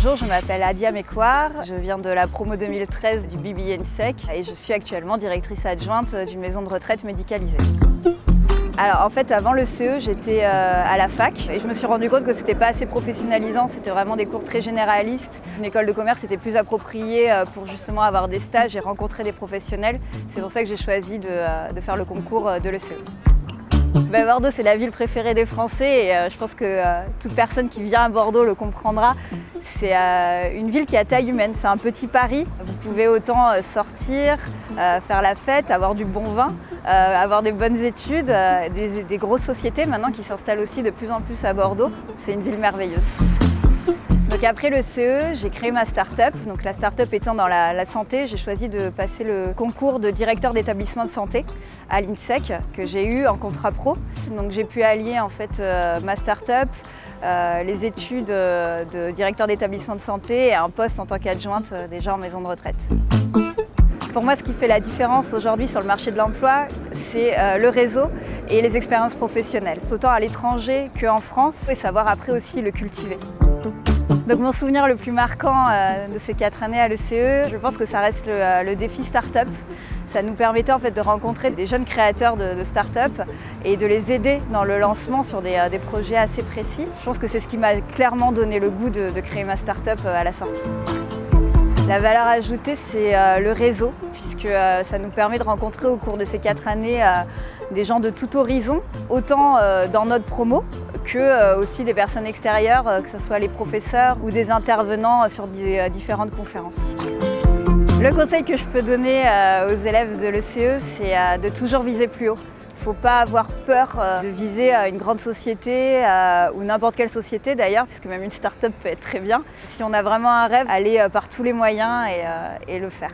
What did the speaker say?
Bonjour, je m'appelle Adia Mekouar, je viens de la promo 2013 du BBNSEC et je suis actuellement directrice adjointe d'une maison de retraite médicalisée. Alors en fait, avant le CE, j'étais à la fac et je me suis rendu compte que c'était pas assez professionnalisant, c'était vraiment des cours très généralistes. Une école de commerce était plus appropriée pour justement avoir des stages et rencontrer des professionnels. C'est pour ça que j'ai choisi de faire le concours de l'ECE. Bordeaux, c'est la ville préférée des Français et je pense que toute personne qui vient à Bordeaux le comprendra. C'est une ville qui est à taille humaine, c'est un petit Paris. Vous pouvez autant sortir, faire la fête, avoir du bon vin, avoir des bonnes études, des grosses sociétés maintenant qui s'installent aussi de plus en plus à Bordeaux. C'est une ville merveilleuse. Donc après le CE, j'ai créé ma start-up. Donc la start-up étant dans la santé, j'ai choisi de passer le concours de directeur d'établissement de santé à l'INSEC que j'ai eu en contrat pro. Donc j'ai pu allier en fait ma start-up, les études de directeur d'établissement de santé et un poste en tant qu'adjointe déjà en maison de retraite. Pour moi, ce qui fait la différence aujourd'hui sur le marché de l'emploi, c'est le réseau et les expériences professionnelles, autant à l'étranger qu'en France, et savoir après aussi le cultiver. Donc mon souvenir le plus marquant de ces 4 années à l'ECE, je pense que ça reste le défi start-up. Ça nous permettait en fait de rencontrer des jeunes créateurs de start-up et de les aider dans le lancement sur des projets assez précis. Je pense que c'est ce qui m'a clairement donné le goût de créer ma start-up à la sortie. La valeur ajoutée, c'est le réseau, puisque ça nous permet de rencontrer au cours de ces 4 années des gens de tout horizon, autant dans notre promo que aussi des personnes extérieures, que ce soit les professeurs ou des intervenants sur différentes conférences. Le conseil que je peux donner aux élèves de l'ECE, c'est de toujours viser plus haut. Il ne faut pas avoir peur de viser une grande société ou n'importe quelle société d'ailleurs, puisque même une start-up peut être très bien. Si on a vraiment un rêve, aller par tous les moyens et le faire.